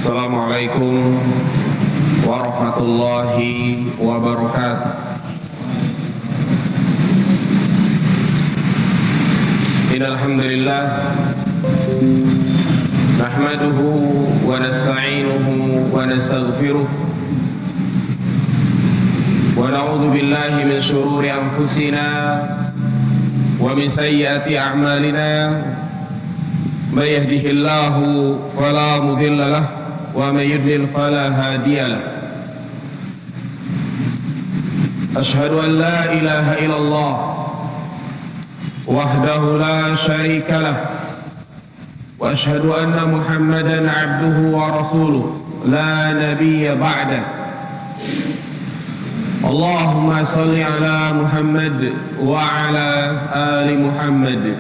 Assalamualaikum warahmatullahi wabarakatuh. Innal hamdalillah nahmaduhu wa nasta'inuhu wa nastaghfiruh wa na'udzu billahi min shururi anfusina wa min sayyiati a'malina. May yahdihillahu fala mudilla lahu wa may yudlil fala hadiya lahu. Ashhadu an la ilaha illallah wahdahu la syarika lah wa ashhadu anna Muhammadan abduhu wa rasuluh la nabiyya ba'dah. Allahumma salli ala Muhammad wa ala ali Muhammad.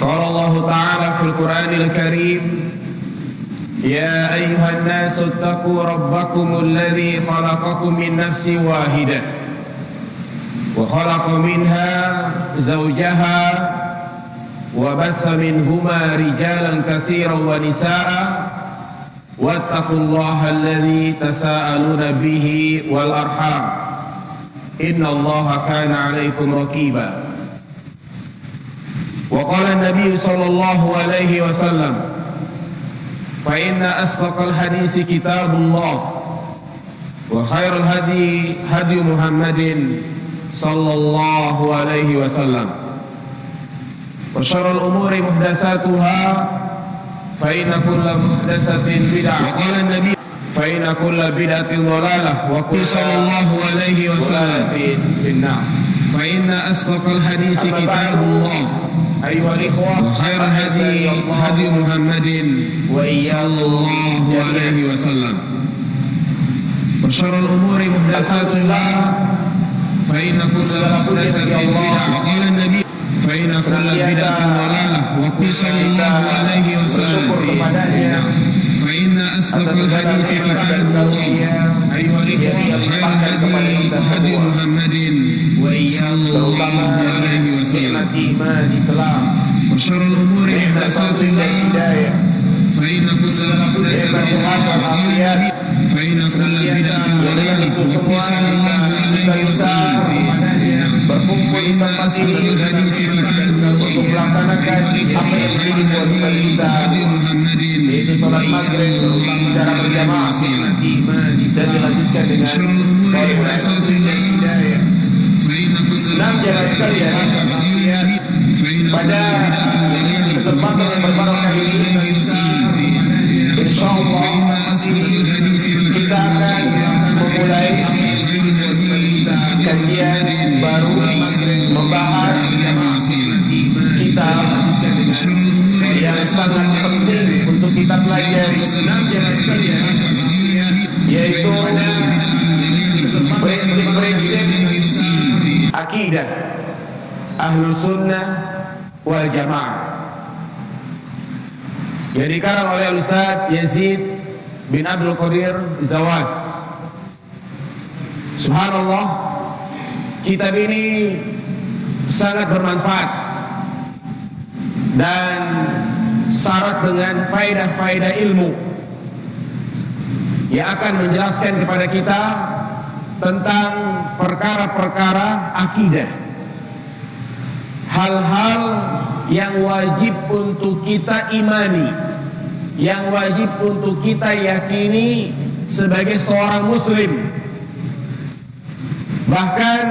Qala Allah ta'ala fil Qur'anil Karim, ya ayyuhan nasu ittaqu rabbakumul ladzi khalaqakum min nafsin wahidah wa khalaqa minha zawjaha wa batha minhuma rijalan katsiran wa nisaa'a wattaqullaha alladzi tasaaluna bihi wal arham innallaha kana 'alaikum raqiba. Wa qala an-nabiy sallallahu alaihi wasallam, fa inna asdaqal hadisi kitabullah wa khairal hadi hadi Muhammadin sallallahu alaihi wasallam wa syarrul umuri muhdatsatuha fa inna kulla muhdatsatin bid'ah. Wa qala an-nabiy fa inna kulla bid'atin dhalalah wa qala sallallahu alaihi wasallam finnar. Fa inna asdaqal hadisi kitabullah أيها الإخوة وخير الهدي هدي محمد صلى الله عليه وسلم وشر الأمور محدثاتها فإن كل محدثة بدعة. وقال النبي فإن كل بدعة ضلالة وقال صلى الله عليه وسلم فإن أصدق الحديث كتاب الله أيها الإخوة وخير الهدي هدي محمد صلى الله عليه وسلم وشر الأمور محدثاتها فإن كل محدثة فإن كل بدعة ضلالة وقال صلى الله عليه وسلم فإن أصدق الحديث كتاب الله خير الهدي هدي محمد صلى الله عليه وسلم وشر الأمور محدثاتها pada kesempatan yang berbarakah ini, insyaallah kita akan memulai kajian baru membahas kitab yang sangat penting untuk kita pelajari, yaitu prinsip-prinsip akidah Ahlus Sunnah wal Jamaah yang dikarang oleh Ustaz Yazid bin Abdul Qadir Zawaz. Subhanallah, kitab ini sangat bermanfaat dan syarat dengan faedah-faedah ilmu yang akan menjelaskan kepada kita tentang perkara-perkara akidah, hal-hal yang wajib untuk kita imani, yang wajib untuk kita yakini sebagai seorang muslim. Bahkan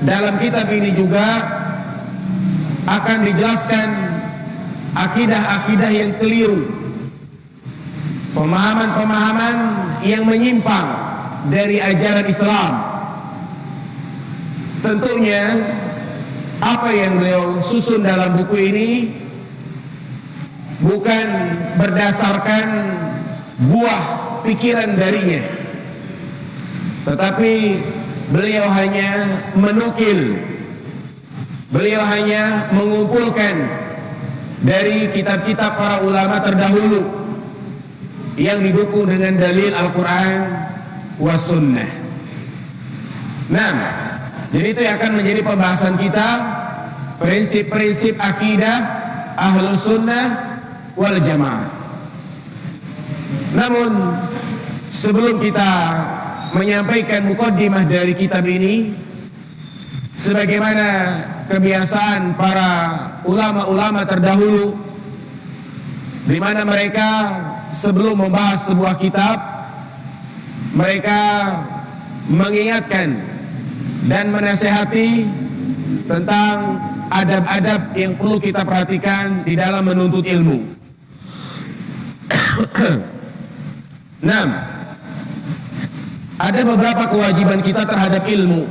dalam kitab ini juga akan dijelaskan akidah-akidah yang keliru, pemahaman-pemahaman yang menyimpang dari ajaran Islam. Tentunya apa yang beliau susun dalam buku ini bukan berdasarkan buah pikiran darinya, tetapi beliau hanya menukil, beliau hanya mengumpulkan dari kitab-kitab para ulama terdahulu yang didukung dengan dalil Al-Quran wa Sunnah. Nah, jadi itu yang akan menjadi pembahasan kita, prinsip-prinsip akidah Ahlus Sunnah wal Jamaah. Namun sebelum kita menyampaikan mukaddimah dari kitab ini, sebagaimana kebiasaan para ulama-ulama terdahulu, di mana mereka sebelum membahas sebuah kitab, mereka mengingatkan dan menasihati tentang adab-adab yang perlu kita perhatikan di dalam menuntut ilmu. 6. Ada beberapa kewajiban kita terhadap ilmu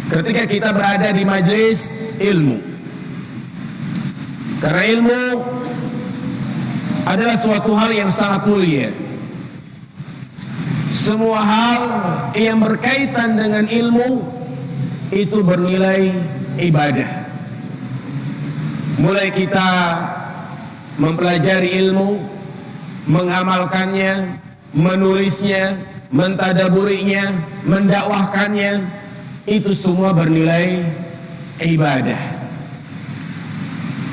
ketika kita berada di majelis ilmu. Karena ilmu adalah suatu hal yang sangat mulia. Semua hal yang berkaitan dengan ilmu itu bernilai ibadah. Mulai kita mempelajari ilmu, mengamalkannya, menulisnya, mentadaburinya, mendakwahkannya, itu semua bernilai ibadah.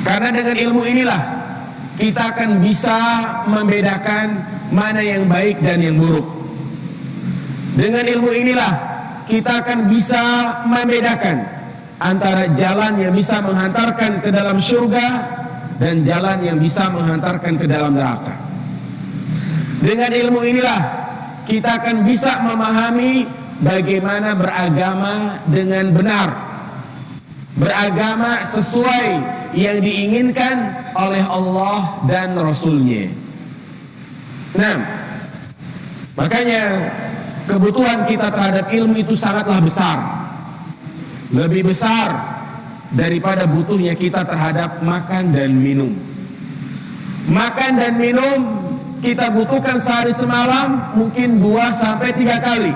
Karena dengan ilmu inilah kita akan bisa membedakan mana yang baik dan yang buruk. Dengan ilmu inilah kita akan bisa membedakan antara jalan yang bisa menghantarkan ke dalam surga dan jalan yang bisa menghantarkan ke dalam neraka. Dengan ilmu inilah kita akan bisa memahami bagaimana beragama dengan benar, beragama sesuai yang diinginkan oleh Allah dan Rasul-Nya. Nah, makanya kebutuhan kita terhadap ilmu itu sangatlah besar, lebih besar daripada butuhnya kita terhadap makan dan minum. Makan dan minum kita butuhkan sehari semalam mungkin 2-3 kali.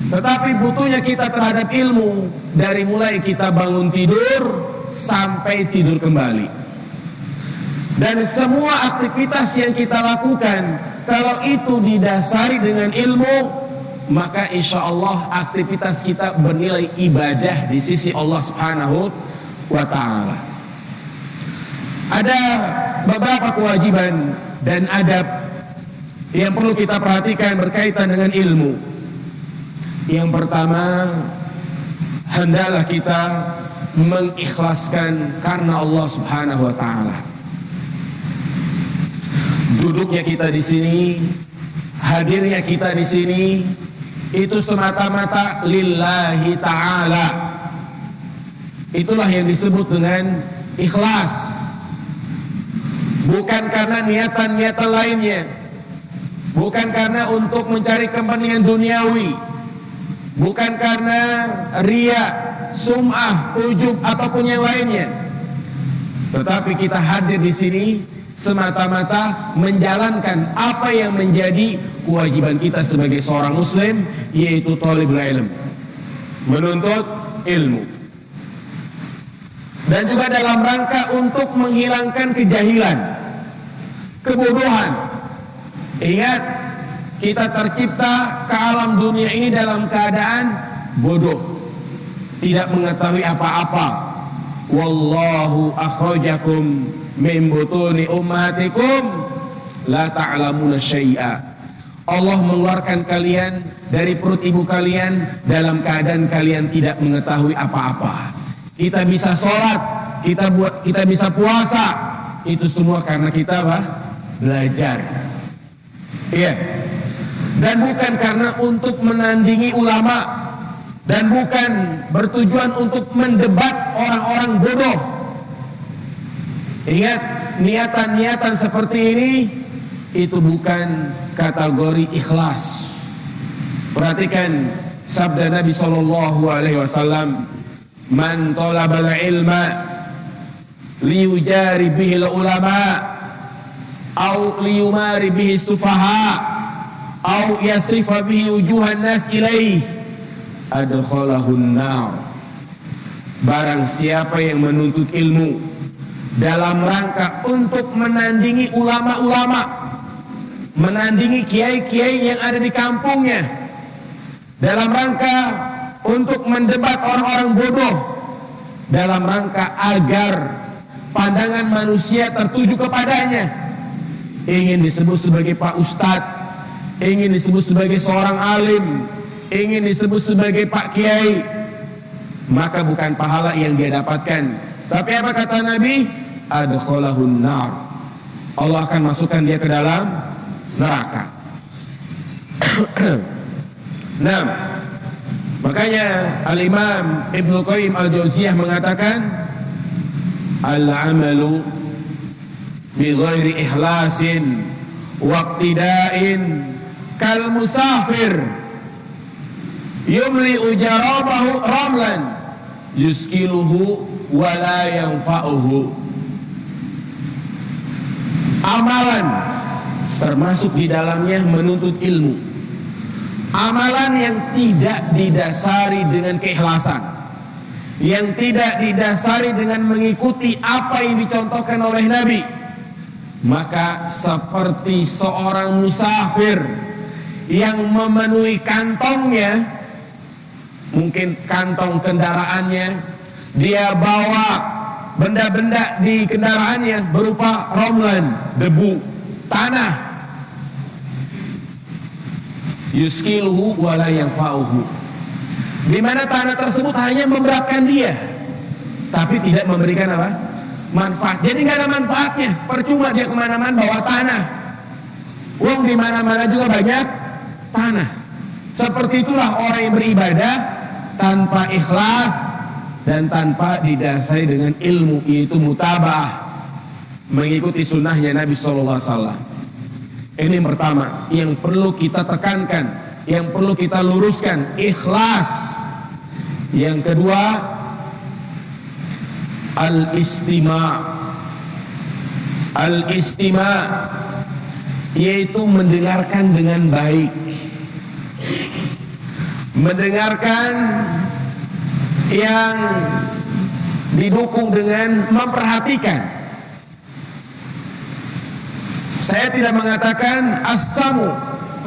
Tetapi butuhnya kita terhadap ilmu dari mulai kita bangun tidur sampai tidur kembali. Dan semua aktivitas yang kita lakukan, kalau itu didasari dengan ilmu, maka insya Allah aktivitas kita bernilai ibadah di sisi Allah Subhanahu wa ta'ala. Ada beberapa kewajiban dan adab yang perlu kita perhatikan berkaitan dengan ilmu. Yang pertama, hendaklah kita mengikhlaskan karena Allah Subhanahu wa ta'ala. Duduknya kita di sini, hadirnya kita di sini, itu semata-mata lillahi ta'ala. Itulah yang disebut dengan ikhlas. Bukan karena niatan-niatan lainnya, bukan karena untuk mencari kepentingan duniawi, bukan karena riya, sum'ah, ujub ataupun yang lainnya. Tetapi kita hadir di sini semata-mata menjalankan apa yang menjadi kewajiban kita sebagai seorang muslim, yaitu thalibul ilm, menuntut ilmu. Dan juga dalam rangka untuk menghilangkan kejahilan, kebodohan. Ingat, kita tercipta ke alam dunia ini dalam keadaan bodoh, tidak mengetahui apa-apa. Wallahu akhrajakum min butuni ummatikum la ta'lamuna syai'a. Allah mengeluarkan kalian dari perut ibu kalian dalam keadaan kalian tidak mengetahui apa-apa. Kita bisa sholat, kita bisa puasa, itu semua karena kita belajar. Iya. Dan bukan karena untuk menandingi ulama, dan bukan bertujuan untuk mendebat orang-orang bodoh. Ingat, niatan-niatan seperti ini itu bukan kategori ikhlas. Perhatikan sabda Nabi SAW, man talabal ilma liyujari bihil ulama au liyumari bihi sufaha au yasrifa bihi wujuhan nas ilaih adkhalahun nar. Barang siapa yang menuntut ilmu dalam rangka untuk menandingi ulama-ulama, menandingi kiai-kiai yang ada di kampungnya, dalam rangka untuk mendebat orang-orang bodoh, dalam rangka agar pandangan manusia tertuju kepadanya, ingin disebut sebagai Pak Ustadz, ingin disebut sebagai seorang alim, ingin disebut sebagai Pak Kiai, maka bukan pahala yang dia dapatkan. Tapi apa kata Nabi? Adkhalahun nar. Allah akan masukkan dia ke dalam neraka. Nah, makanya Al-Imam Ibnu Qayyim Al-Jauziyah mengatakan, al-amalu bi ghairi ikhlasin wa iqtida'in kal musafir yumli ujarabahu ramlan yuskiluhu wa la yanfa'uhu. Amalan termasuk di dalamnya menuntut ilmu. Amalan yang tidak didasari dengan keikhlasan, yang tidak didasari dengan mengikuti apa yang dicontohkan oleh Nabi, maka seperti seorang musafir yang memenuhi kantongnya, mungkin kantong kendaraannya, dia bawa benda-benda di kendaraannya berupa romlan, debu, tanah, yuskiluhu wala yanfa'uhu, di mana tanah tersebut hanya memberatkan dia tapi tidak memberikan apa? Manfaat. Jadi nggak ada manfaatnya, percuma dia kemana-mana bawa tanah. Wong di mana-mana juga banyak tanah. Seperti itulah orang yang beribadah tanpa ikhlas dan tanpa didasari dengan ilmu, yaitu mutaba'ah, mengikuti sunnahnya Nabi SAW. Ini yang pertama yang perlu kita tekankan, yang perlu kita luruskan, ikhlas. Yang kedua, al-istima'. Al-istima' yaitu mendengarkan dengan baik, mendengarkan yang didukung dengan memperhatikan. Saya tidak mengatakan as-samu,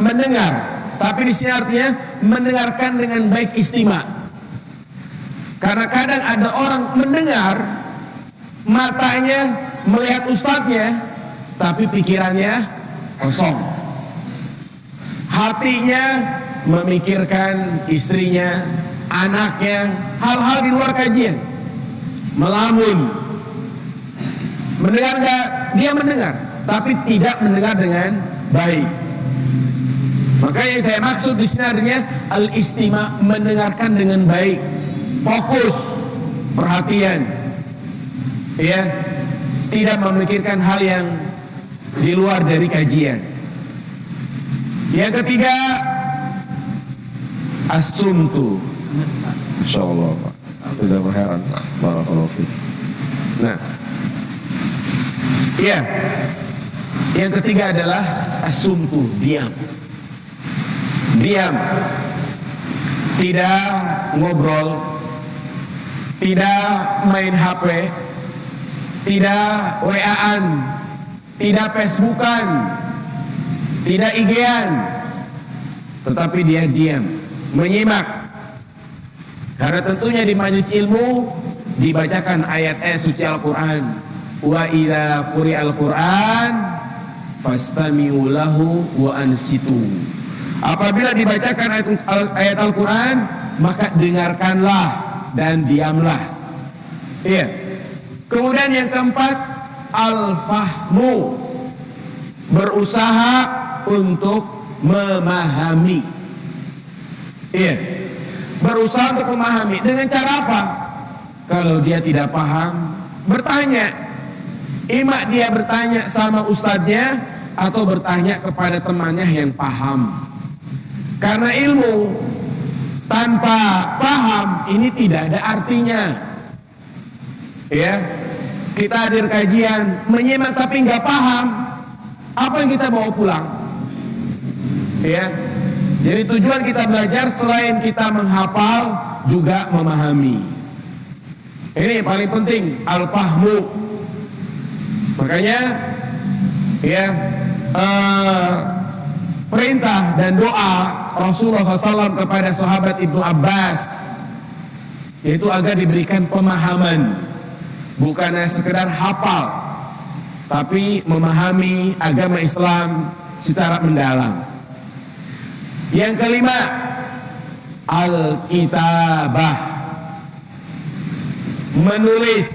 mendengar, tapi di sini artinya mendengarkan dengan baik, istima'. Karena kadang ada orang mendengar, matanya melihat ustadznya, tapi pikirannya kosong, hatinya memikirkan istrinya, anaknya, hal-hal di luar kajian, melamun. Mendengar enggak? Dia mendengar, tapi tidak mendengar dengan baik. Maka yang saya maksud di sini artinya al-istima', mendengarkan dengan baik, fokus, perhatian, ya, tidak memikirkan hal yang di luar dari kajian. Yang ketiga, as-sumtu. Insyaallah Pak. Jazakallahu khairan Pak. Barakallahu fiik. Nah, ya, yang ketiga adalah as-sumtu, diam. Diam. Tidak ngobrol, tidak main HP, tidak WA-an, tidak Facebookan, tidak IG-an, tetapi dia diam, menyimak. Karena tentunya di majelis ilmu dibacakan ayat-ayat suci Al-Quran. Wa idza quri'al Quran fastami'u lahu wa ansitu. Apabila dibacakan ayat Al-Quran, maka dengarkanlah dan diamlah. Iya. Kemudian yang keempat, al-fahmu, berusaha untuk memahami. Iya, berusaha untuk memahami. Dengan cara apa? Kalau dia tidak paham, bertanya. Ima dia bertanya sama ustadznya atau bertanya kepada temannya yang paham. Karena ilmu tanpa paham ini tidak ada artinya. Ya, kita hadir kajian, menyimak tapi nggak paham, apa yang kita bawa pulang? Ya, jadi tujuan kita belajar selain kita menghafal juga memahami. Ini yang paling penting, al-fahmu. Makanya, ya, perintah dan doa Rasulullah SAW kepada sahabat Ibnu Abbas, yaitu agar diberikan pemahaman, bukan sekedar hafal, tapi memahami agama Islam secara mendalam. Yang kelima, al-kitabah, menulis.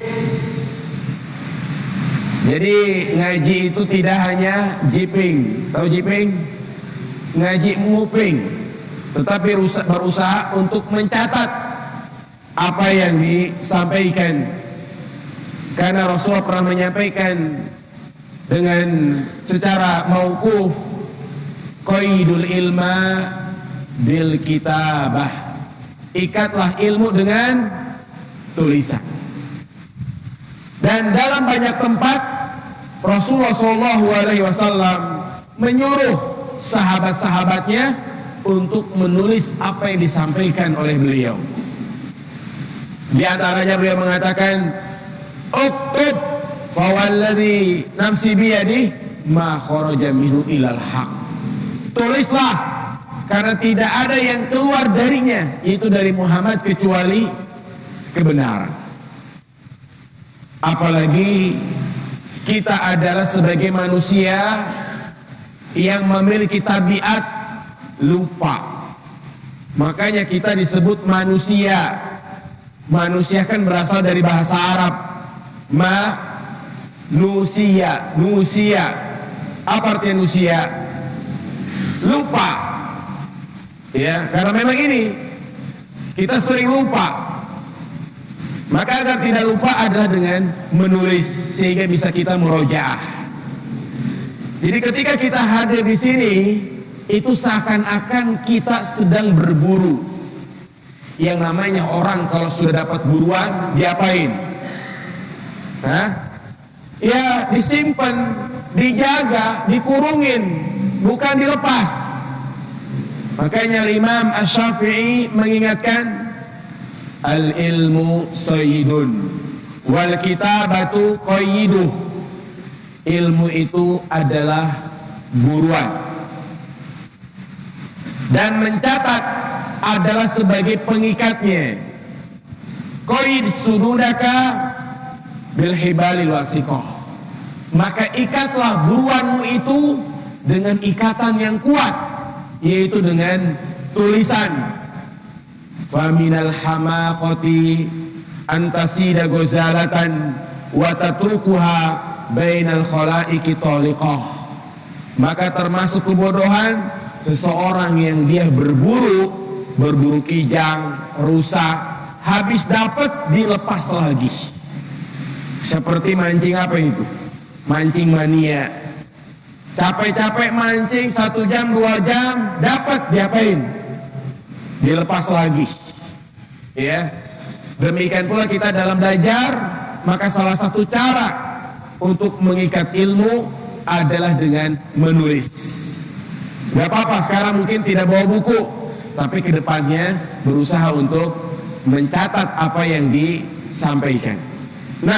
Jadi ngaji itu tidak hanya jiping, tahu jiping? Ngaji nguping, tetapi berusaha untuk mencatat apa yang disampaikan. Karena Rasulullah pernah menyampaikan dengan secara mauquf, qaidul ilma bil kitabah, ikatlah ilmu dengan tulisan. Dan dalam banyak tempat Rasulullah SAW menyuruh sahabat-sahabatnya untuk menulis apa yang disampaikan oleh beliau. Di antaranya beliau mengatakan, uktub fawalladhi nafsi biyadih ma kharaja minhu ilal haq. Tulislah, karena tidak ada yang keluar darinya, yaitu dari Muhammad, kecuali kebenaran. Apalagi kita adalah sebagai manusia yang memiliki tabiat lupa. Makanya kita disebut manusia. Manusia kan berasal dari bahasa Arab, manusia. Apa artinya nusia? Lupa. Ya, karena memang ini kita sering lupa. Maka agar tidak lupa adalah dengan menulis, sehingga bisa kita murojaah. Jadi ketika kita hadir di sini, itu seakan-akan kita sedang berburu. Yang namanya orang kalau sudah dapat buruan, diapain? Ya disimpan, dijaga, dikurungin, bukan dilepas. Makanya Imam Asy-Syafi'i mengingatkan, al-ilmu sayyidun wal kitabatu qayyiduh. Ilmu itu adalah buruan, dan mencatat adalah sebagai pengikatnya. Qaid sududaka bil hibalil wasiqah. Maka ikatlah buruanmu itu dengan ikatan yang kuat, yaitu dengan tulisan. Faminal hamaqati antasida gozalatan wa tatrukuha bainal khalaiqi taliqah. Maka termasuk kebodohan seseorang yang dia berburu kijang, rusa, habis dapat dilepas lagi. Seperti mancing apa itu? Mancing mania. Capek-capek mancing 1 jam 2 jam, dapat diapain? Dilepas lagi. Ya. Demikian pula kita dalam belajar, maka salah satu cara untuk mengikat ilmu adalah dengan menulis. Gak apa-apa sekarang mungkin tidak bawa buku, tapi kedepannya berusaha untuk mencatat apa yang disampaikan. 6.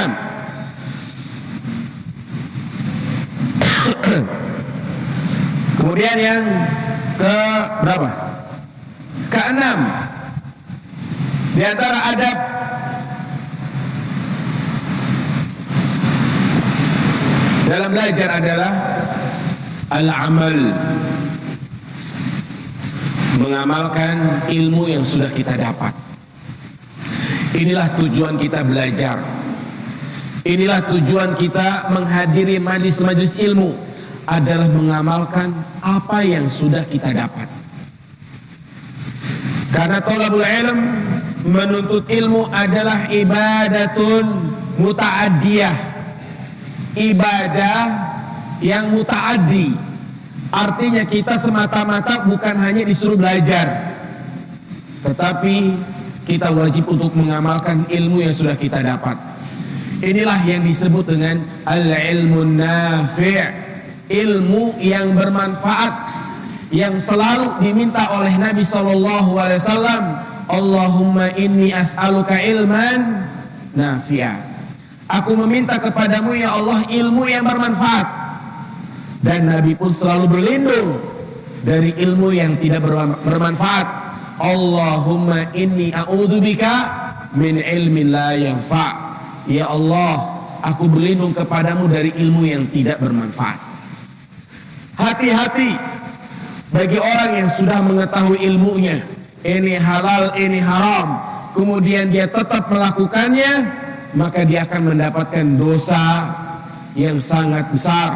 Kemudian yang ke berapa? Ke-6, di antara adab dalam belajar adalah al-amal, mengamalkan ilmu yang sudah kita dapat. Inilah tujuan kita belajar. Inilah tujuan kita menghadiri majlis-majlis ilmu, adalah mengamalkan apa yang sudah kita dapat. Karena thalabul ilm, menuntut ilmu adalah ibadatun muta'addiyah, ibadah yang muta'addi. Artinya kita semata-mata bukan hanya disuruh belajar, tetapi kita wajib untuk mengamalkan ilmu yang sudah kita dapat. Inilah yang disebut dengan al-ilmun nafi', ilmu yang bermanfaat, yang selalu diminta oleh Nabi SAW. Allahumma inni as'aluka ilman nafi'a. Aku meminta kepadamu ya Allah ilmu yang bermanfaat. Dan Nabi pun selalu berlindung dari ilmu yang tidak bermanfaat. Allahumma inni a'udzubika min ilmin la yanfa'. Ya Allah, aku berlindung kepadamu dari ilmu yang tidak bermanfaat. Hati-hati bagi orang yang sudah mengetahui ilmunya, ini halal, ini haram, kemudian dia tetap melakukannya, maka dia akan mendapatkan dosa yang sangat besar.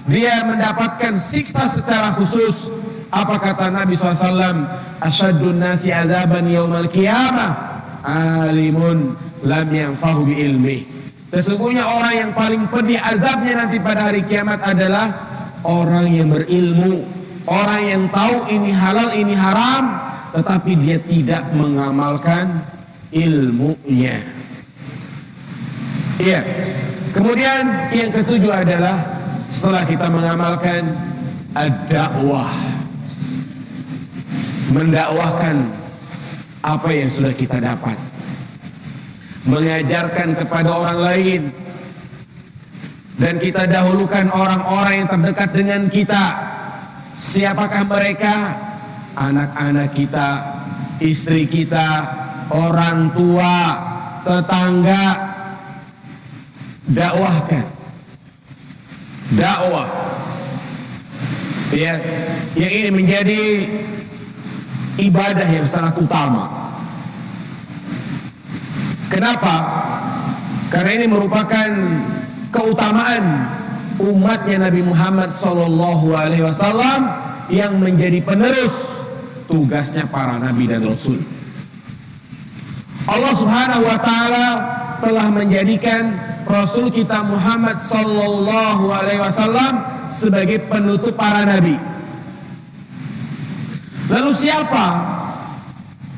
Dia mendapatkan siksa secara khusus. Apa kata Nabi SAW? Asyaddun nasi azaban yaumal qiyamah alimun lam yanfahu bi ilmih. Sesungguhnya orang yang paling pedih azabnya nanti pada hari kiamat adalah orang yang berilmu, orang yang tahu ini halal, ini haram, tetapi dia tidak mengamalkan ilmunya. Iya. Kemudian yang ketujuh adalah setelah kita mengamalkan ad-dakwah, mendakwahkan apa yang sudah kita dapat, mengajarkan kepada orang lain, dan kita dahulukan orang-orang yang terdekat dengan kita. Siapakah mereka? Anak-anak kita, istri kita, orang tua, tetangga. Dakwahkan, dakwah ya, yang ini menjadi ibadah yang sangat utama. Kenapa? Karena ini merupakan keutamaan umatnya Nabi Muhammad SAW yang menjadi penerus tugasnya para nabi dan rasul. Allah Subhanahu wa taala telah menjadikan Rasul kita Muhammad SAW sebagai penutup para nabi. Lalu siapa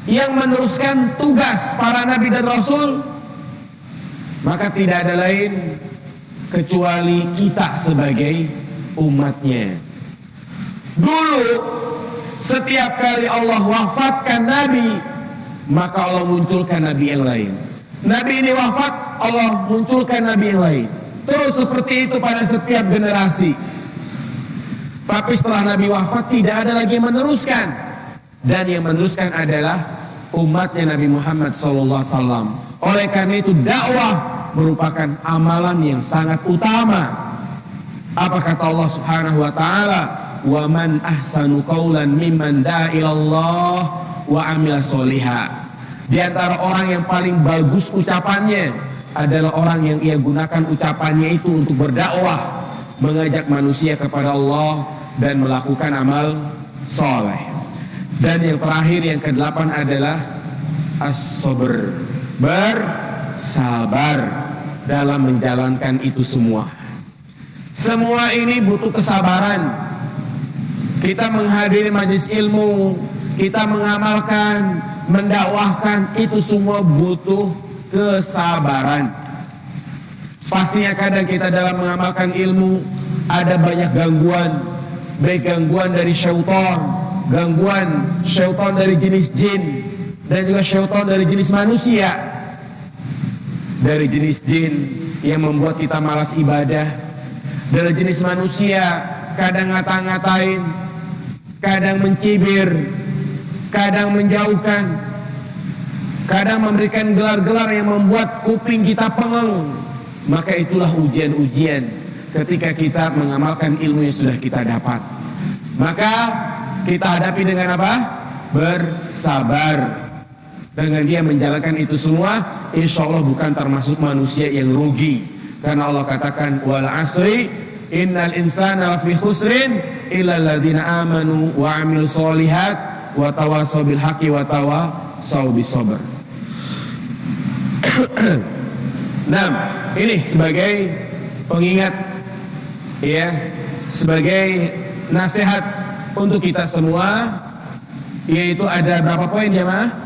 yang meneruskan tugas para nabi dan rasul? Maka tidak ada lain kecuali kita sebagai umatnya. Dulu setiap kali Allah wafatkan nabi, maka Allah munculkan nabi yang lain. Nabi ini wafat, Allah munculkan nabi yang lain. Terus seperti itu pada setiap generasi. Tapi setelah nabi wafat tidak ada lagi yang meneruskan. Dan yang meneruskan adalah umatnya Nabi Muhammad SAW. Oleh karena itu dakwah merupakan amalan yang sangat utama. Apa kata Allah Subhanahu wa taala? Wa man ahsanu qawlan mimman da'a ilallah wa amila sholiha. Di antara orang yang paling bagus ucapannya adalah orang yang ia gunakan ucapannya itu untuk berdakwah, mengajak manusia kepada Allah dan melakukan amal soleh. Dan yang terakhir, yang kedelapan adalah as-sabr, bersabar dalam menjalankan itu semua. Semua ini butuh kesabaran. Kita menghadiri majelis ilmu, kita mengamalkan, mendakwahkan, itu semua butuh kesabaran. Pastinya kadang kita dalam mengamalkan ilmu ada banyak gangguan, baik gangguan dari syaitan, gangguan syaitan dari jenis jin, dan juga syaitan dari jenis manusia. Dari jenis jin yang membuat kita malas ibadah, dari jenis manusia kadang ngata-ngatain, kadang mencibir, kadang menjauhkan, kadang memberikan gelar-gelar yang membuat kuping kita pengeng. Maka itulah ujian-ujian ketika kita mengamalkan ilmu yang sudah kita dapat. Maka kita hadapi dengan apa? Bersabar. Dengan dia menjalankan itu semua, insya Allah bukan termasuk manusia yang rugi. Karena Allah katakan, wal asri innal insana lafi khusrin illa alladzina amanu wa amilus solihat wa tawasaw bil haqqi wa tawasaw bis sabr. Nah, ini sebagai pengingat, ya, sebagai nasihat untuk kita semua, yaitu ada berapa poin jemaah?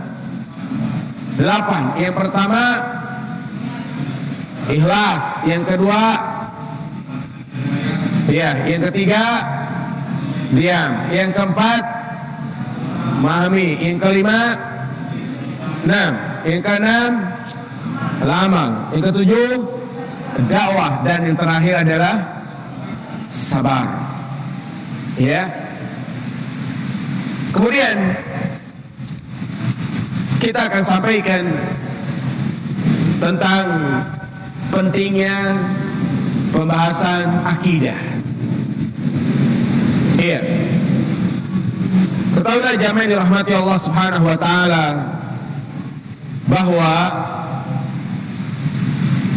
8. Yang pertama ikhlas, yang kedua ya, yang ketiga diam, yang keempat memahami, yang kelima yang keenam amal, yang ketujuh dakwah, dan yang terakhir adalah sabar. Ya. Kemudian kita akan sampaikan tentang pentingnya pembahasan akidah. Iya. Ketahuilah jamaah yang dirahmati Allah Subhanahu wa taala bahwa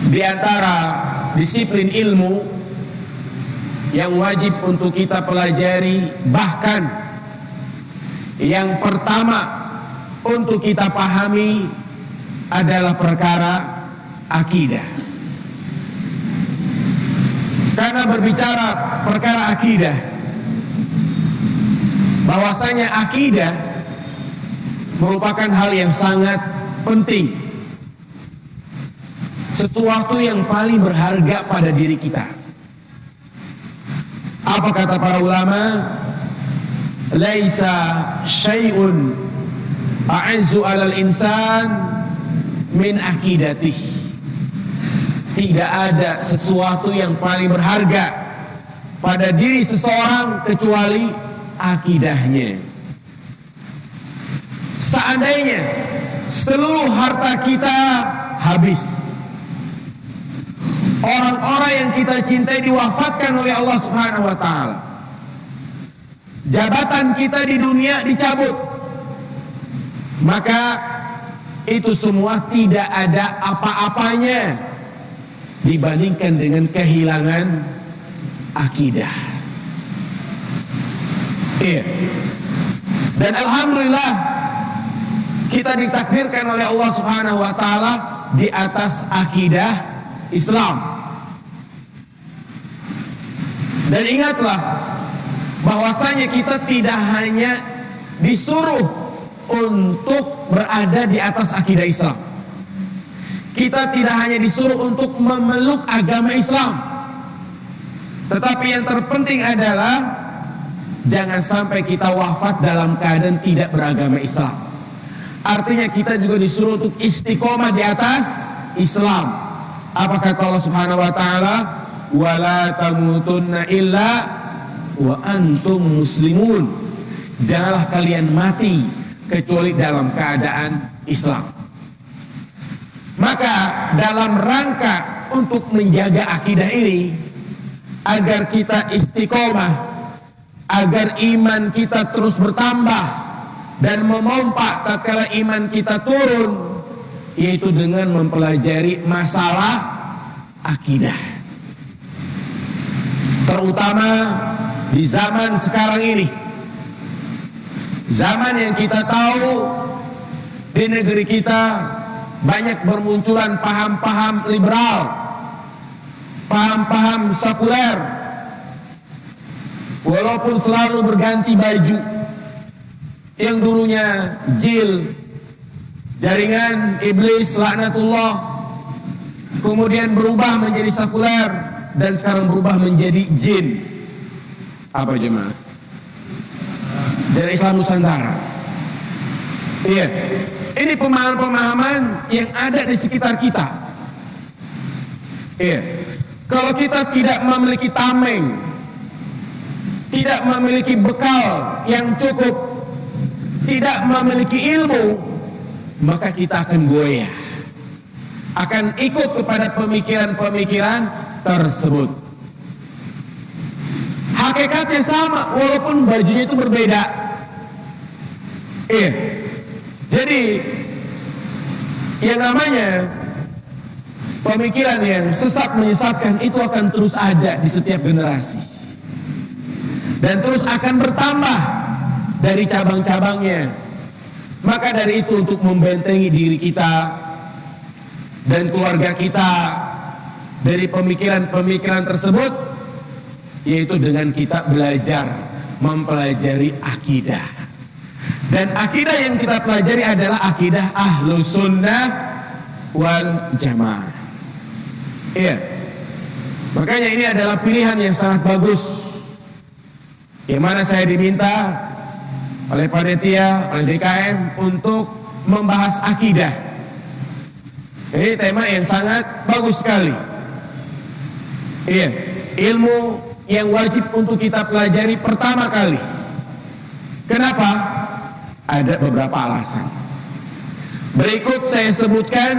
di antara disiplin ilmu yang wajib untuk kita pelajari, bahkan yang pertama untuk kita pahami adalah perkara akidah. Karena berbicara perkara akidah, bahwasanya akidah merupakan hal yang sangat penting, sesuatu yang paling berharga pada diri kita. Apa kata para ulama? Laisa syai'un a'izzu 'alal insan min aqidatih. Tidak ada sesuatu yang paling berharga pada diri seseorang kecuali akidahnya. Seandainya seluruh harta kita habis, orang-orang yang kita cintai diwafatkan oleh Allah Subhanahu wa taala, jabatan kita di dunia dicabut, maka itu semua tidak ada apa-apanya dibandingkan dengan kehilangan akidah. Iya. Dan alhamdulillah kita ditakdirkan oleh Allah Subhanahu wa taala di atas akidah Islam. Dan ingatlah bahwasanya kita tidak hanya disuruh untuk berada di atas akidah Islam. Kita tidak hanya disuruh untuk memeluk agama Islam, tetapi yang terpenting adalah jangan sampai kita wafat dalam keadaan tidak beragama Islam. Artinya kita juga disuruh untuk istiqomah di atas Islam. Apa kata Allah Subhanahu wa taala? Wala tamutunna illa wa antum muslimun. Janganlah kalian mati kecuali dalam keadaan Islam. Maka dalam rangka untuk menjaga akidah ini, agar kita istiqomah, agar iman kita terus bertambah dan memompa tatkala iman kita turun, yaitu dengan mempelajari masalah akidah. Terutama di zaman sekarang ini, zaman yang kita tahu di negeri kita banyak bermunculan paham-paham liberal, paham-paham sekuler, walaupun selalu berganti baju. Yang dulunya jil, jaringan iblis laknatullah, kemudian berubah menjadi sekuler, dan sekarang berubah menjadi jin. Apa jemaah? Jaringan Islam Nusantara. Iya. Ini pemahaman-pemahaman yang ada di sekitar kita. Iya. Kalau kita tidak memiliki tameng, tidak memiliki bekal yang cukup, tidak memiliki ilmu, maka kita akan goyah, akan ikut kepada pemikiran-pemikiran tersebut. Hakikatnya sama, walaupun bajunya itu berbeda. Iya. Jadi yang namanya pemikiran yang sesat menyesatkan itu akan terus ada di setiap generasi, dan terus akan bertambah dari cabang-cabangnya. Maka dari itu, untuk membentengi diri kita dan keluarga kita dari pemikiran-pemikiran tersebut, yaitu dengan kita belajar mempelajari akidah. Dan akidah yang kita pelajari adalah akidah Ahlus Sunnah wal Jamaah. Iya. Makanya ini adalah pilihan yang sangat bagus, yang mana saya diminta oleh panitia, oleh DKM untuk membahas akidah. Ini tema yang sangat bagus sekali. Iya. Ilmu yang wajib untuk kita pelajari pertama kali. Kenapa? Ada beberapa alasan. Berikut saya sebutkan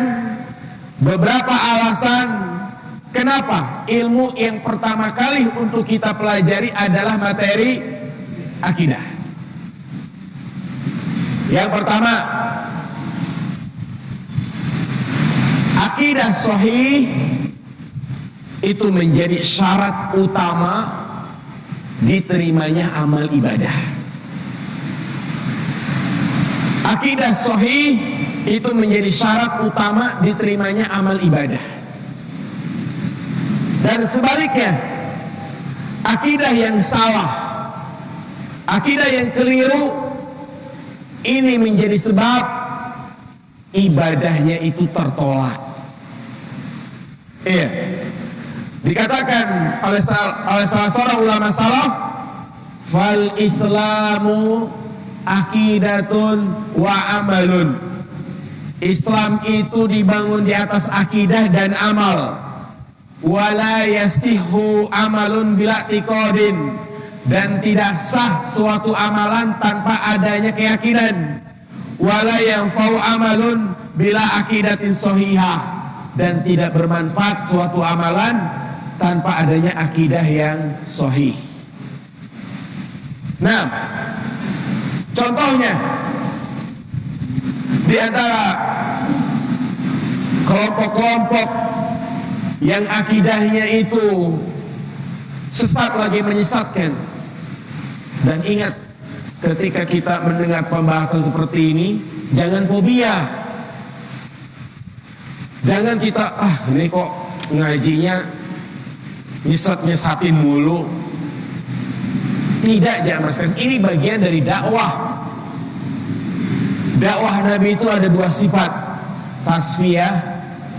beberapa alasan Kenapa? Ilmu yang pertama kali untuk kita pelajari adalah materi akidah. Yang pertama, akidah sahih itu menjadi syarat utama diterimanya amal ibadah. Akidah sahih itu menjadi syarat utama diterimanya amal ibadah. Dan sebaliknya, akidah yang salah, akidah yang keliru, ini menjadi sebab ibadahnya itu tertolak. Iya. Dikatakan oleh salah seorang ulama salaf, fal islamu aqidatun wa amalun. Islam itu dibangun di atas akidah dan amal. Wala yasihu amalun bila tiqadin, dan tidak sah suatu amalan tanpa adanya keyakinan. Wala yanfa'u amalun bila aqidatin sahihah, dan tidak bermanfaat suatu amalan tanpa adanya akidah yang sahih. Nah, contohnya di antara kelompok-kelompok yang akidahnya itu sesat lagi menyesatkan. Dan ingat, ketika kita mendengar pembahasan seperti ini, jangan fobia. Jangan kita, ini kok ngajinya nyesat-nyesatin mulu. Tidak, jangan masukkan. Ini bagian dari dakwah. Dakwah Nabi itu ada dua sifat, tasfiyah,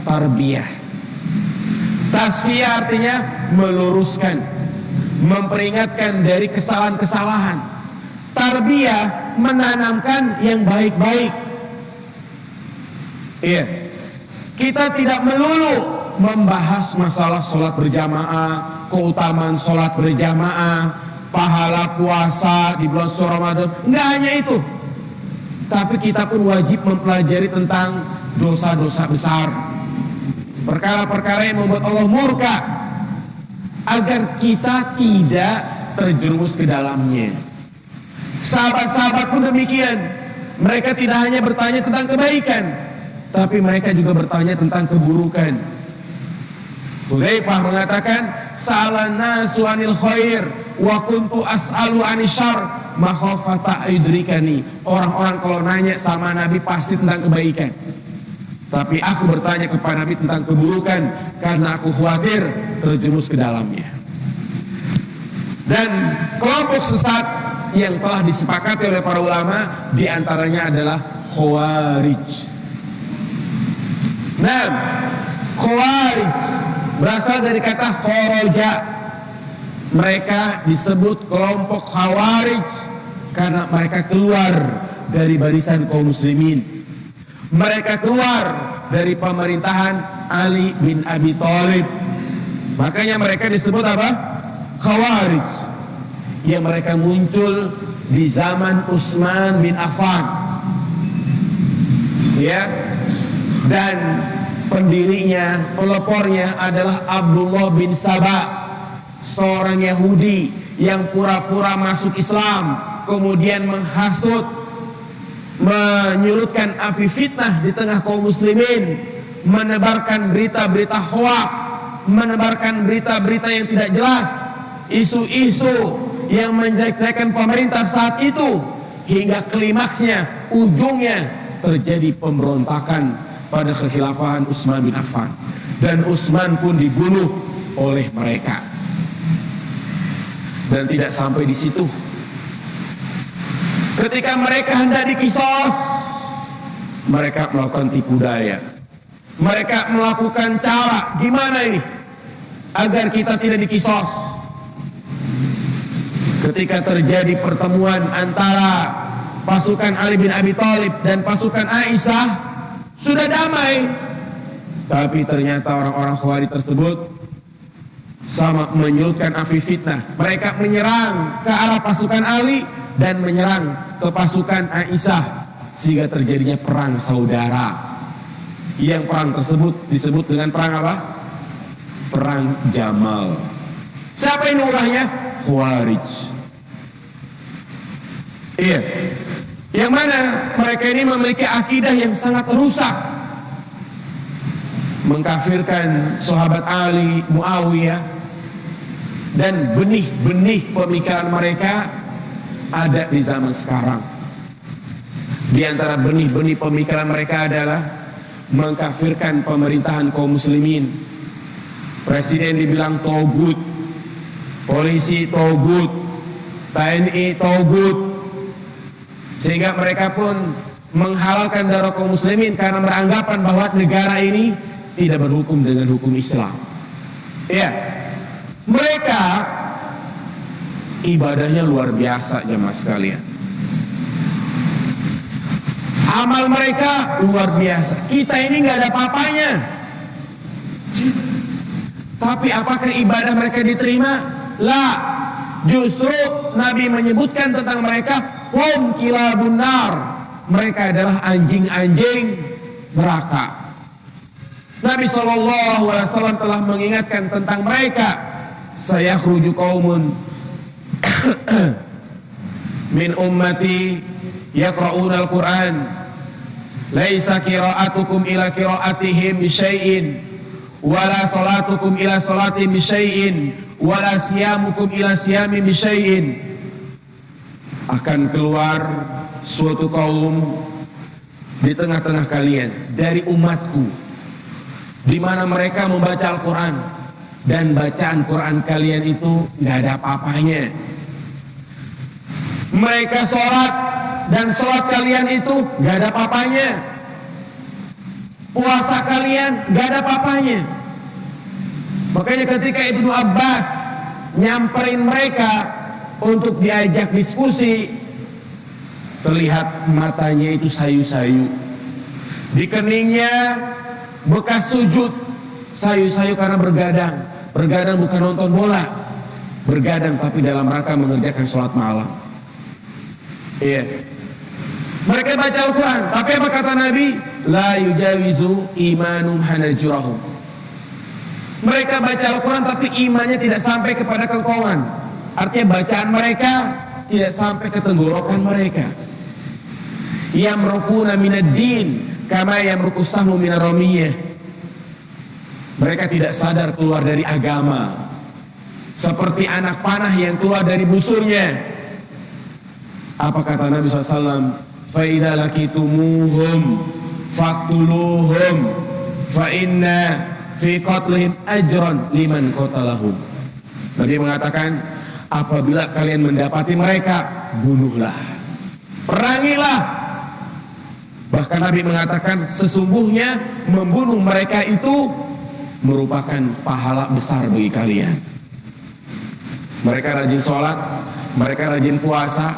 tarbiyah. Tasfiyah artinya meluruskan, memperingatkan dari kesalahan-kesalahan. Tarbiyah menanamkan yang baik-baik. Iya. Kita tidak melulu membahas masalah sholat berjamaah, keutamaan sholat berjamaah, pahala puasa di bulan suci Ramadan. Enggak hanya itu, tapi kita pun wajib mempelajari tentang dosa-dosa besar, perkara-perkara yang membuat Allah murka, agar kita tidak terjerumus ke dalamnya. Sahabat-sahabat pun demikian. Mereka tidak hanya bertanya tentang kebaikan, tapi mereka juga bertanya tentang keburukan. Hudzaifah mengatakan, sa'alan nasu 'anil khair wa kuntu as'alu 'anil syarr makhafata yudrikani. Orang-orang kalau nanya sama Nabi pasti tentang kebaikan, tapi aku bertanya kepada Nabi tentang keburukan karena aku khawatir terjerumus ke dalamnya. Dan kelompok sesat yang telah disepakati oleh para ulama diantaranya adalah Khawarij. Nah, Khawarij berasal dari kata kharaja. Mereka disebut kelompok Khawarij karena mereka keluar dari barisan kaum muslimin. Mereka keluar dari pemerintahan Ali bin Abi Thalib. Makanya mereka disebut apa? Khawarij. Yang mereka muncul di zaman Utsman bin Affan. Ya. Dan pendirinya, pelopornya adalah Abdullah bin Saba, seorang Yahudi yang pura-pura masuk Islam, kemudian menghasut, menyurutkan api fitnah di tengah kaum muslimin, menebarkan berita-berita hoak, menebarkan berita-berita yang tidak jelas, isu-isu yang menjelek-jelekan pemerintah saat itu, hingga klimaksnya, ujungnya terjadi pemberontakan pada kekhilafahan Utsman bin Affan, dan Utsman pun dibunuh oleh mereka. Dan tidak sampai di situ. Ketika mereka hendak dikisos, mereka melakukan tipu daya. Mereka melakukan cara gimana ini agar kita tidak dikisos. Ketika terjadi pertemuan antara pasukan Ali bin Abi Thalib dan pasukan Aisyah, sudah damai, tapi ternyata orang-orang Khawarij tersebut sama menyurutkan api fitnah. Mereka menyerang ke arah pasukan Ali dan menyerang ke pasukan Aisyah, sehingga terjadinya perang saudara. Yang perang tersebut disebut dengan perang apa? perang Jamal. Siapa ini ulahnya? Khawarij. Iya. Yang mana mereka ini memiliki akidah yang sangat rusak, mengkafirkan sahabat Ali, Muawiyah, dan benih-benih pemikiran mereka ada di zaman sekarang. Di antara benih-benih pemikiran mereka adalah mengkafirkan pemerintahan kaum muslimin. Presiden dibilang togut, polisi togut, TNI togut, sehingga mereka pun menghalalkan darah kaum muslimin karena beranggapan bahwa negara ini tidak berhukum dengan hukum Islam. Ya, mereka ibadahnya luar biasa jemaah sekalian. Amal mereka luar biasa. Kita ini nggak ada apa-apanya. Tapi apakah ibadah mereka diterima? La. Justru Nabi menyebutkan tentang mereka, hum kilabun nar. Mereka adalah anjing-anjing neraka. Nabi SAW telah mengingatkan tentang mereka. Sayakhruju qaumun min ummati yaqra'una al-Qur'an laisa qira'atukum ila qira'atihim bisyai'in wala salatukum ila salatihim bisyai'in wala siyamukum ila siyami bisyai'in. Akan keluar suatu kaum di tengah-tengah kalian dari umatku, di mana mereka membaca Al-Quran, dan bacaan Quran kalian itu nggak ada apa-apanya. Mereka sholat, dan sholat kalian itu nggak ada apa-apanya. Puasa kalian nggak ada apa-apanya. Makanya ketika Ibnu Abbas nyamperin mereka untuk diajak diskusi, terlihat matanya itu sayu-sayu, di keningnya bekas sujud, sayu-sayu karena bergadang. Bergadang bukan nonton bola, bergadang tapi dalam rangka mengerjakan sholat malam. Iya. Mereka baca Al-Quran, tapi apa kata Nabi? La yujawizu imanum hanajurahum. Mereka baca Al-Quran tapi imannya tidak sampai kepada kengkongan. Artinya bacaan mereka tidak sampai ke tenggorokan mereka. Yamrukuna minad din kama yamruku sahmu minar ramiyah. Mereka tidak sadar keluar dari agama, seperti anak panah yang keluar dari busurnya. Apa kata Nabi SAW? Fa idza lakitumuhum faqtuluhum fa inna fi qatlihim ajran liman qatalahum. Nabi mengatakan, apabila kalian mendapati mereka, bunuhlah, perangilah. Bahkan Nabi mengatakan, sesungguhnya membunuh mereka itu merupakan pahala besar bagi kalian. Mereka rajin sholat, mereka rajin puasa,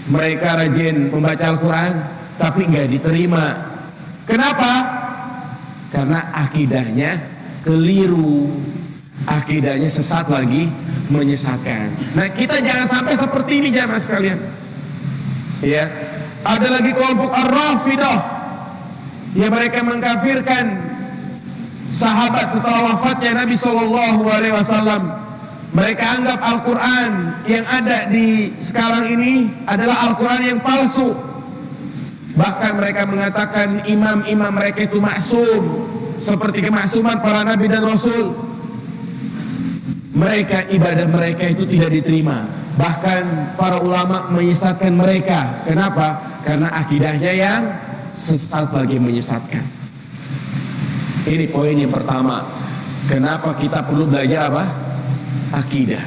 mereka rajin membaca Al-Quran, tapi nggak diterima. Kenapa? Karena akidahnya keliru, akidahnya sesat lagi, menyesatkan. Nah, kita jangan sampai seperti ini jamaah sekalian. Ya, ada lagi kelompok Ar-Rafidah yang mereka mengkafirkan sahabat setelah wafatnya Nabi SAW. Mereka anggap Al-Quran yang ada di sekarang ini adalah Al-Quran yang palsu. Bahkan mereka mengatakan imam-imam mereka itu maksum, seperti kemaksuman para nabi dan rasul. Mereka, ibadah mereka itu tidak diterima. Bahkan para ulama menyesatkan mereka. Kenapa? Karena akidahnya yang sesat lagi menyesatkan. Ini poin yang pertama. Kenapa kita perlu belajar apa? Akidah.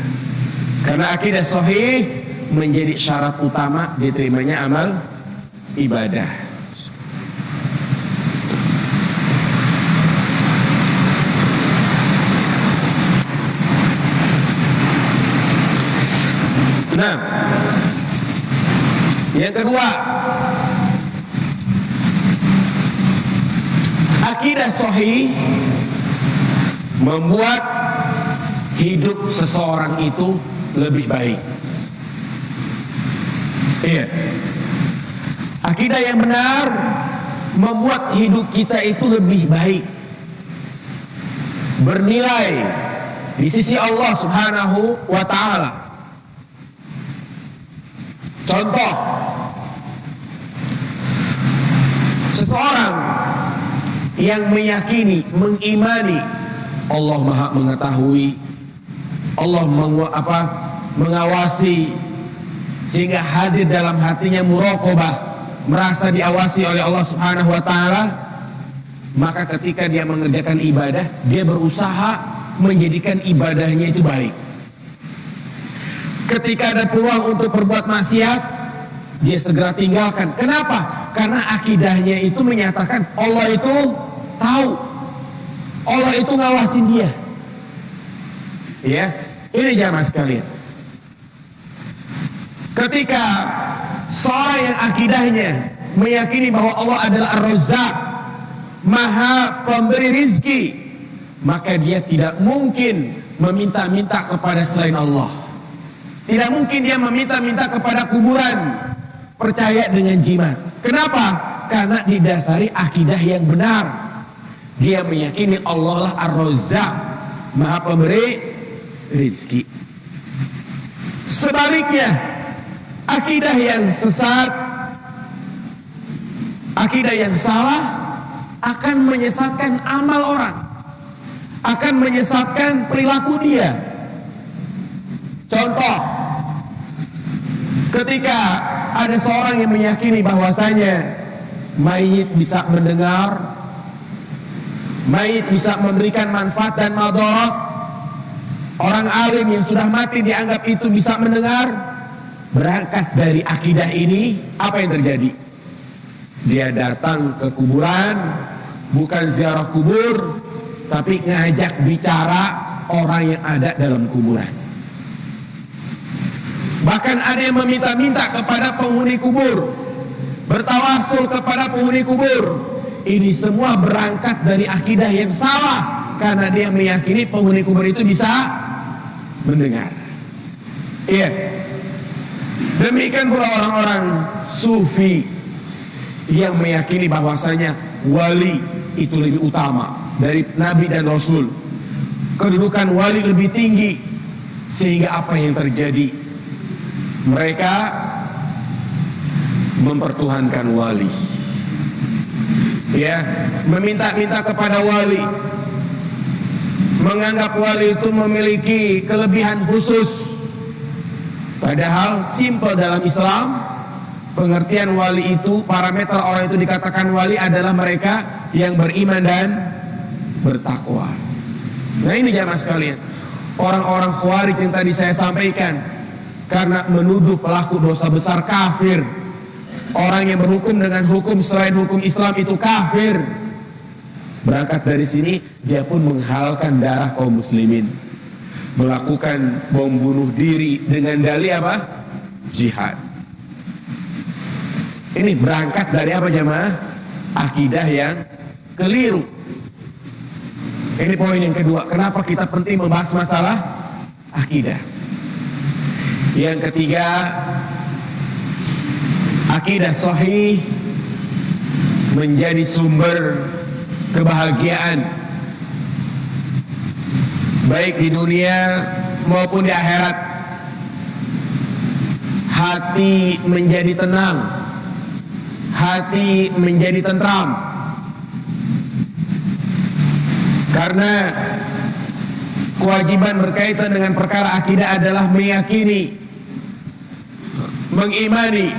Karena akidah sahih menjadi syarat utama diterimanya amal ibadah. Nah, yang kedua, akidah sahih membuat hidup seseorang itu lebih baik. Iya. Akidah yang benar membuat hidup kita itu lebih baik. bernilai di sisi Allah Subhanahu wa ta'ala. Contoh, seseorang yang meyakini, mengimani Allah Maha mengetahui, Allah mengawasi, sehingga hadir dalam hatinya muraqabah, merasa diawasi oleh Allah Subhanahu wa ta'ala, maka ketika dia mengerjakan ibadah, dia berusaha menjadikan ibadahnya itu baik. Ketika ada peluang untuk berbuat maksiat, dia segera tinggalkan. Kenapa? Karena akidahnya itu menyatakan Allah itu tahu, Allah itu ngawasin dia. Ya, ini jamaah sekalian. Ketika seorang yang akidahnya meyakini bahwa Allah adalah Ar-Razzaq, Maha pemberi rizki, maka dia tidak mungkin meminta-minta kepada selain Allah. Tidak mungkin dia meminta-minta kepada kuburan, percaya dengan jimat. Kenapa? Karena didasari akidah yang benar. Dia meyakini Allah lah Ar-Razzaq, Maha pemberi rizki. Sebaliknya, akidah yang sesat, akidah yang salah akan menyesatkan amal orang, akan menyesatkan perilaku dia. Contoh, ketika ada seorang yang meyakini bahwasanya mayit bisa mendengar, mayit bisa memberikan manfaat dan madarat, orang alim yang sudah mati dianggap itu bisa mendengar. Berangkat dari akidah ini, apa yang terjadi? Dia datang ke kuburan, bukan ziarah kubur, tapi ngajak bicara orang yang ada dalam kuburan. Bahkan ada yang meminta-minta kepada penghuni kubur, bertawasul kepada penghuni kubur. Ini semua berangkat dari akidah yang salah, karena dia meyakini penghuni kubur itu bisa mendengar. Iya. Demikian pula orang-orang sufi yang meyakini bahwasanya wali itu lebih utama dari nabi dan rasul. Kedudukan wali lebih tinggi, sehingga apa yang terjadi? Mereka mempertuhankan wali. Ya, meminta-minta kepada wali, menganggap wali itu memiliki kelebihan khusus. Padahal simpel dalam Islam, pengertian wali itu, parameter orang itu dikatakan wali adalah mereka yang beriman dan bertakwa. Nah ini jamaah sekalian, orang-orang Khawarij yang tadi saya sampaikan, karena menuduh pelaku dosa besar kafir, orang yang berhukum dengan hukum selain hukum Islam itu kafir. Berangkat dari sini, dia pun menghalalkan darah kaum muslimin, melakukan bom bunuh diri dengan dalih apa? Jihad. Ini berangkat dari apa jamaah? Akidah yang keliru. Ini poin yang kedua. Kenapa kita penting membahas masalah akidah? Yang ketiga, akidah sahih menjadi sumber kebahagiaan baik di dunia maupun di akhirat. Hati menjadi tenang, hati menjadi tentram, karena kewajiban berkaitan dengan perkara akidah adalah meyakini, mengimani,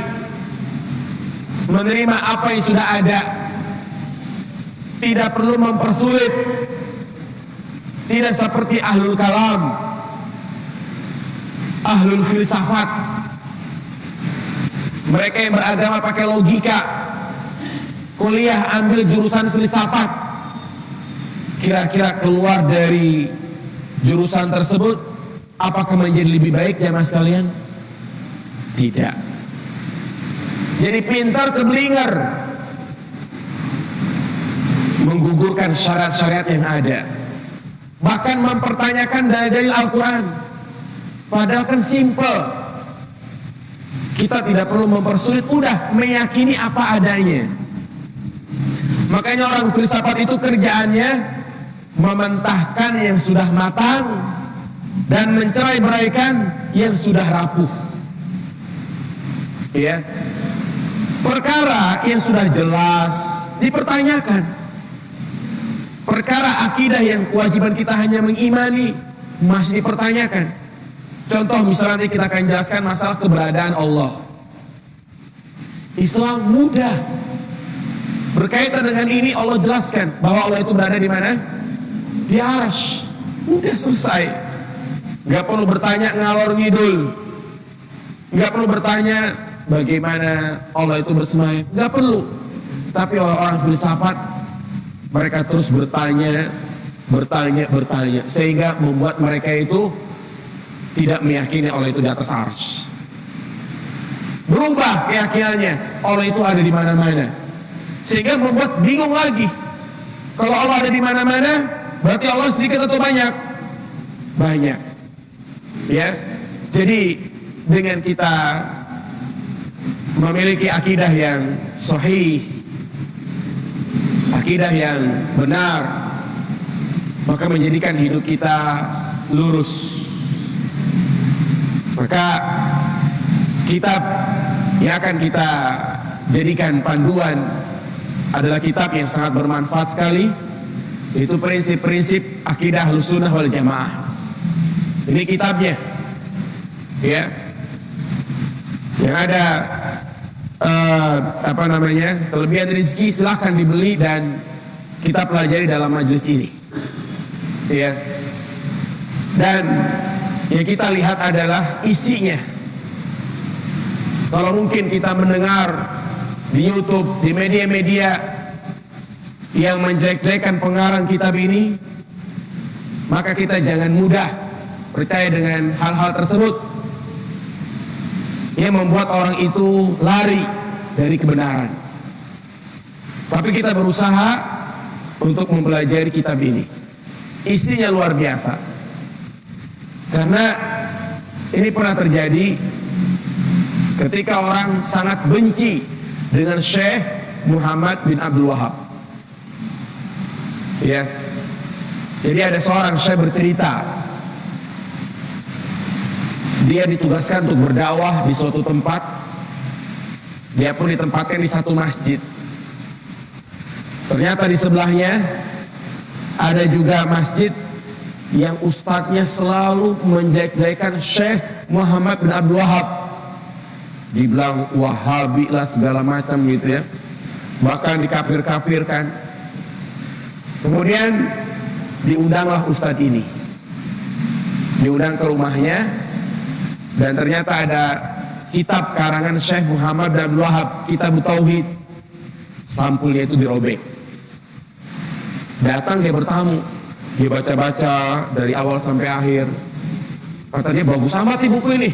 menerima apa yang sudah ada, tidak perlu mempersulit. Tidak seperti ahlul kalam, ahlul filsafat, mereka yang beragama pakai logika, kuliah ambil jurusan filsafat. Kira-kira keluar dari jurusan tersebut, apakah menjadi lebih baik jamaah sekalian? Tidak. Jadi pintar keblinger, menggugurkan syariat-syariat yang ada, bahkan mempertanyakan dalil-dalil Al-Quran. Padahal kan simple, kita tidak perlu mempersulit, udah meyakini apa adanya. Makanya orang filsafat itu kerjaannya mementahkan yang sudah matang dan mencerai-beraikan yang sudah rapuh. Ya, perkara yang sudah jelas dipertanyakan. Perkara akidah yang kewajiban kita hanya mengimani masih dipertanyakan. Contoh misalnya nanti kita akan jelaskan masalah keberadaan Allah. Islam mudah. Berkaitan dengan ini Allah jelaskan bahwa Allah itu berada di mana? Di arsy. Udah selesai. Gak perlu bertanya ngalor ngidul. Gak perlu bertanya bagaimana Allah itu bersemayam. Gak perlu. Tapi orang-orang filsafat mereka terus bertanya, sehingga membuat mereka itu tidak meyakini Allah itu di atas arsy. Berubah keyakinannya Allah itu ada di mana-mana, sehingga membuat bingung lagi. Kalau Allah ada di mana-mana, berarti Allah sedikit atau banyak? Banyak. Ya. Jadi dengan kita memiliki akidah yang sahih, akidah yang benar, maka menjadikan hidup kita lurus. Maka kitab yang akan kita jadikan panduan adalah kitab yang sangat bermanfaat sekali, yaitu prinsip-prinsip akidah Ahlussunnah wal Jamaah. Ini kitabnya, ya, yang ada kelebihan rezeki silahkan dibeli dan kita pelajari dalam majelis ini, ya. Dan yang kita lihat adalah isinya. Kalau mungkin kita mendengar di YouTube, di media-media yang menjelek-jelekan pengarang kitab ini, maka kita jangan mudah percaya dengan hal-hal tersebut yang membuat orang itu lari dari kebenaran. Tapi kita berusaha untuk mempelajari kitab ini. Isinya luar biasa. Karena ini pernah terjadi ketika orang sangat benci dengan Syekh Muhammad bin Abdul Wahab. Ya. Jadi ada seorang syekh bercerita, dia ditugaskan untuk berdakwah di suatu tempat. Dia pun ditempatkan di satu masjid. Ternyata di sebelahnya ada juga masjid yang ustadznya selalu menjelek-jelekan Syekh Muhammad bin Abdul Wahab. Dibilang Wahabi lah segala macam gitu ya. Bahkan dikafir-kafirkan. Kemudian diundanglah ustadz ini. Diundang ke rumahnya. Dan ternyata ada kitab karangan Syekh Muhammad bin Abdul Wahab, Kitab Tauhid. Sampulnya itu dirobek. Datang dia bertamu, dia baca-baca dari awal sampai akhir. Kata dia, bagus amat nih buku ini,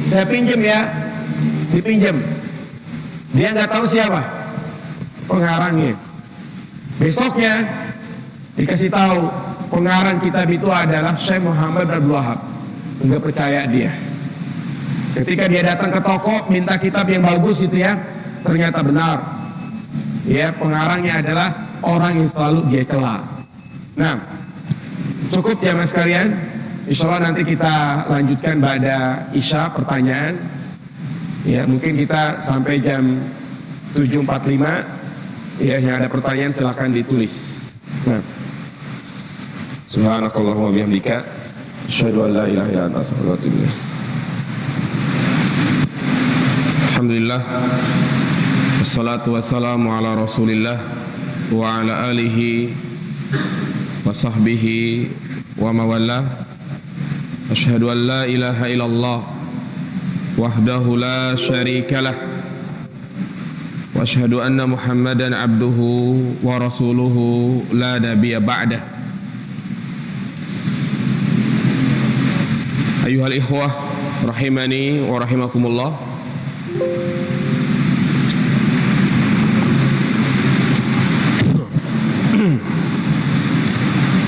saya pinjam ya. Dipinjam. Dia nggak tahu siapa pengarangnya. Besoknya dikasih tahu pengarang kitab itu adalah Syekh Muhammad bin Abdul Wahab. Nggak percaya dia. Ketika dia datang ke toko minta kitab yang bagus itu ya, ternyata benar. Ya, pengarangnya adalah orang yang selalu dia cela. Nah, cukup ya mas sekalian. Insya Allah nanti kita lanjutkan pada Isya pertanyaan. Ya, mungkin kita sampai jam 7.45. Ya, yang ada pertanyaan silakan ditulis. Nah, subhanakallahumma bihamdika asyhadu an la ilaha illa anta astaghfiruka wa atubu ilaik. Alhamdulillah, wassalatu wassalamu ala rasulillah wa ala alihi wa sahbihi wa mawallah. Asyhadu an la ilaha illallah wahdahu la syarikalah wa asyhadu anna muhammadan abduhu wa rasuluhu la nabiyya ba'dah. Ayuhal ikhwah rahimani wa rahimakumullah.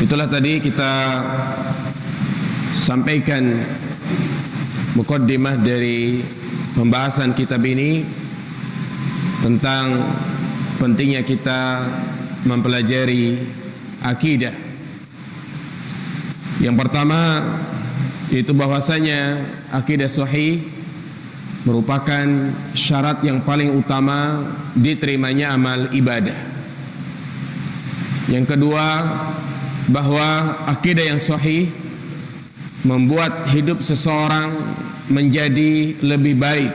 Itulah tadi kita sampaikan muqaddimah dari pembahasan kitab ini tentang pentingnya kita mempelajari akidah Yang pertama yaitu bahwasanya akidah sahih merupakan syarat yang paling utama diterimanya amal ibadah. Yang kedua, bahwa akidah yang sahih membuat hidup seseorang menjadi lebih baik,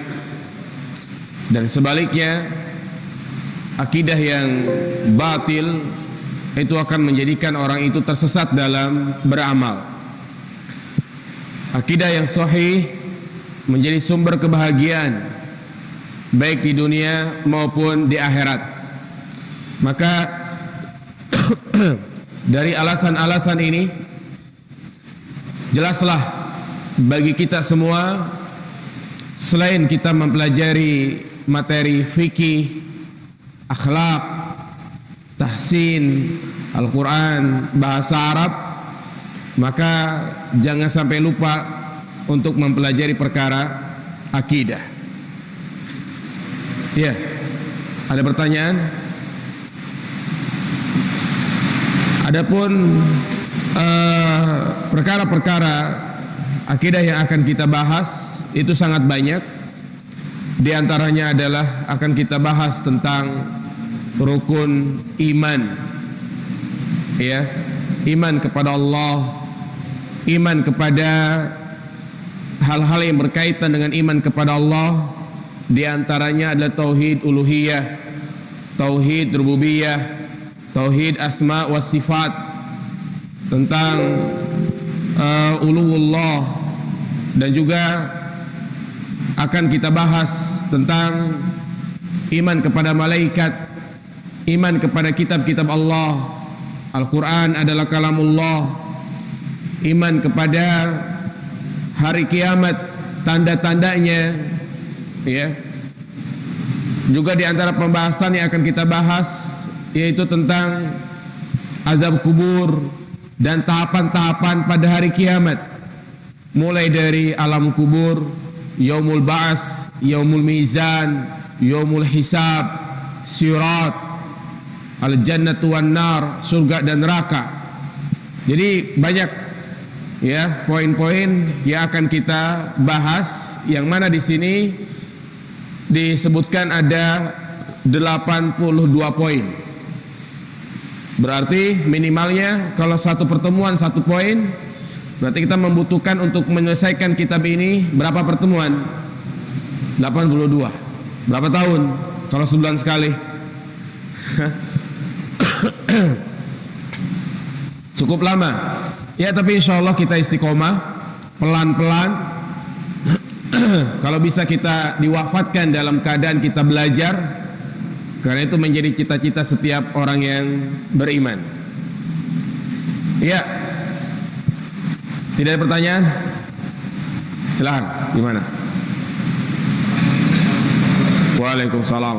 dan sebaliknya akidah yang batil itu akan menjadikan orang itu tersesat dalam beramal. Akidah yang sahih menjadi sumber kebahagiaan baik di dunia maupun di akhirat. Maka dari alasan-alasan ini jelaslah bagi kita semua, selain kita mempelajari materi fikih, akhlak, tahsin, Al-Quran, bahasa Arab, maka jangan sampai lupa untuk mempelajari perkara akidah. Ya, ada pertanyaan? Adapun perkara-perkara akidah yang akan kita bahas itu sangat banyak. Di antaranya adalah akan kita bahas tentang rukun iman, ya, iman kepada Allah, iman kepada hal-hal yang berkaitan dengan iman kepada Allah. Di antaranya adalah tauhid uluhiyah, tauhid rububiyah, tauhid asma wa sifat, tentang uluwullah, dan juga akan kita bahas tentang iman kepada malaikat, iman kepada kitab-kitab Allah, Al-Quran adalah kalamullah, iman kepada hari kiamat, tanda-tandanya, ya. Juga di antara pembahasan yang akan kita bahas yaitu tentang azab kubur dan tahapan-tahapan pada hari kiamat, mulai dari alam kubur, yaumul ba'as, yaumul mizan, yaumul hisab, sirat, al-jannatu wan nar, surga dan neraka. Jadi banyak, ya, poin-poin yang akan kita bahas, yang mana di sini disebutkan ada 82 poin. Berarti minimalnya kalau satu pertemuan satu poin, berarti kita membutuhkan untuk menyelesaikan kitab ini berapa pertemuan? 82. Berapa tahun kalau sebulan sekali? Cukup lama. Ya, tapi insya Allah kita istiqomah, pelan-pelan. Kalau bisa kita diwafatkan dalam keadaan kita belajar, karena itu menjadi cita-cita setiap orang yang beriman. Ya, tidak ada pertanyaan? Silahkan, gimana? Waalaikumsalam.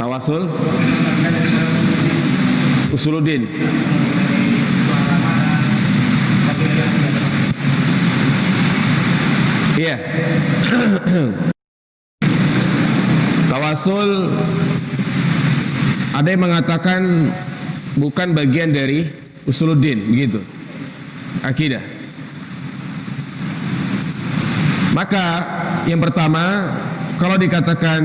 Tawasul Usuluddin. Iya. Tawasul ada yang mengatakan bukan bagian dari usuluddin, begitu, akidah. Maka yang pertama, kalau dikatakan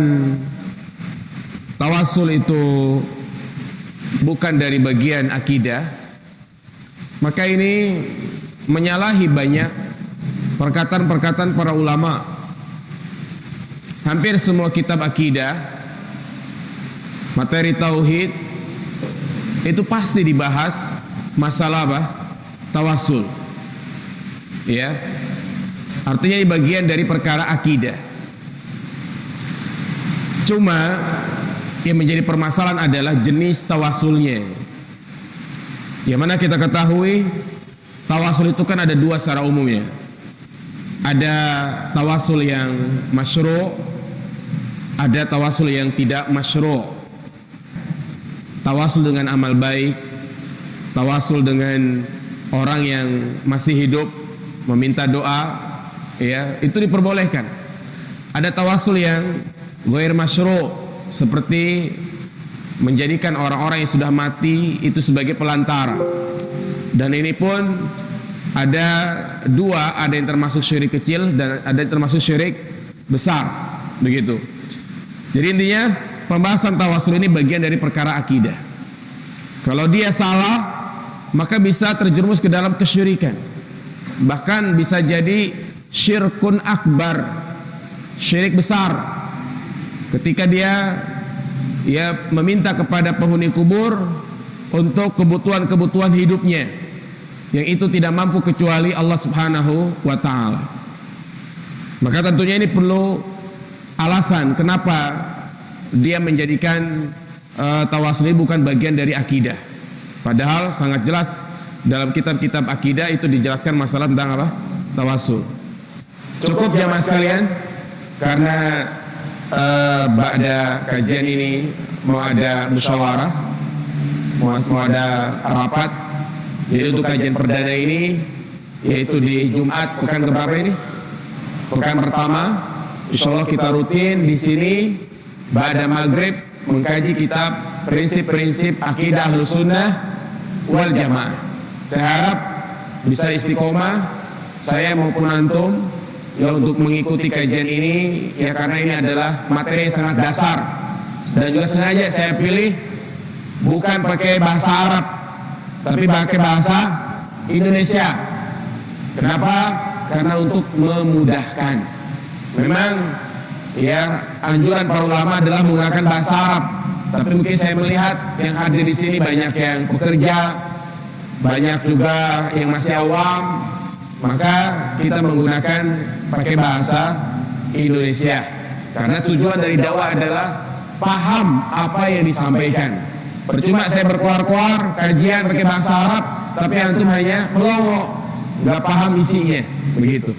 tawasul itu bukan dari bagian akidah, maka ini menyalahi banyak perkataan-perkataan para ulama. Hampir semua kitab akidah, materi tauhid, itu pasti dibahas masalah apa? Tawasul. Ya. Artinya ini bagian dari perkara akidah. Cuma yang menjadi permasalahan adalah jenis tawasulnya. Yang mana kita ketahui tawasul itu kan ada dua secara umumnya. Ada tawasul yang masyru', ada tawasul yang tidak masyru'. Tawasul dengan amal baik, tawasul dengan orang yang masih hidup meminta doa, ya, itu diperbolehkan. Ada tawasul yang ghair masyru', seperti menjadikan orang-orang yang sudah mati itu sebagai pelantara. Dan ini pun ada dua, ada yang termasuk syirik kecil dan ada yang termasuk syirik besar, begitu. Jadi intinya pembahasan tawasul ini bagian dari perkara akidah. Kalau dia salah, maka bisa terjerumus ke dalam kesyirikan. Bahkan bisa jadi syirkun akbar, syirik besar. Ketika dia meminta kepada penghuni kubur untuk kebutuhan-kebutuhan hidupnya, yang itu tidak mampu kecuali Allah Subhanahu wa ta'ala. Maka tentunya ini perlu alasan kenapa dia menjadikan tawasul ini bukan bagian dari akidah. Padahal sangat jelas dalam kitab-kitab akidah itu dijelaskan masalah tentang apa? Tawasul. Cukup jamaah sekalian, karena ba'da kajian ini mau ada musyawarah, mau ada rapat. Jadi untuk kajian perdana ini, yaitu di Jumat pekan keberapa ini? Pekan pertama. Insyaallah kita rutin di sini ba'da maghrib mengkaji kitab prinsip-prinsip akidah Ahlussunnah wal Jamaah. Saya harap bisa istiqomah saya maupun antum ya untuk mengikuti kajian ini, ya karena ini adalah materi yang sangat dasar. Dan juga sengaja saya pilih bukan pakai bahasa Arab, tapi pakai bahasa Indonesia. Kenapa? Karena untuk memudahkan. Memang ya anjuran para ulama adalah menggunakan bahasa Arab, tapi mungkin saya melihat yang hadir di sini banyak yang pekerja, banyak juga yang masih awam, maka kita menggunakan pakai bahasa Indonesia. Karena tujuan dari dakwah adalah paham apa yang disampaikan. Percuma saya berkuar-kuar kajian pakai bahasa Arab, tapi antum hanya melongo, nggak paham isinya, begitu.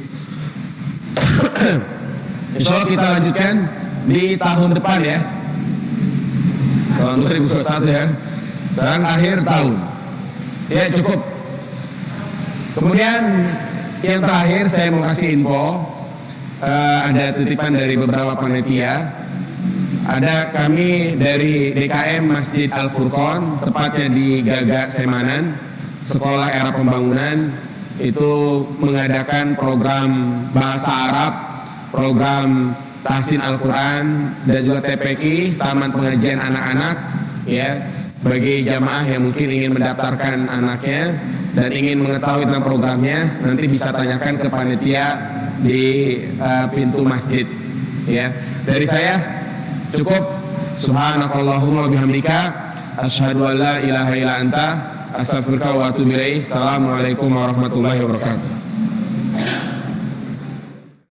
Insyaallah kita lanjutkan di tahun depan ya, tahun 2021 ya, sekarang akhir tahun. Ya cukup. Kemudian yang terakhir saya mau kasih info, ada titipan dari beberapa panitia. Ada kami dari DKM Masjid Al-Furqon, tepatnya di Gagak Semanan, Sekolah Era Pembangunan, itu mengadakan program bahasa Arab, program tahsin Al-Quran, dan juga TPQ, Taman Pengajian Anak-anak, ya, bagi jamaah yang mungkin ingin mendaftarkan anaknya dan ingin mengetahui tentang programnya, nanti bisa tanyakan ke panitia di pintu masjid. Ya, dari saya cukup. Subhanakallahumma bihamdika asyhadu an la ilaha illa anta astaghfiruka wa atubu ilaik. Assalamualaikum warahmatullahi wabarakatuh.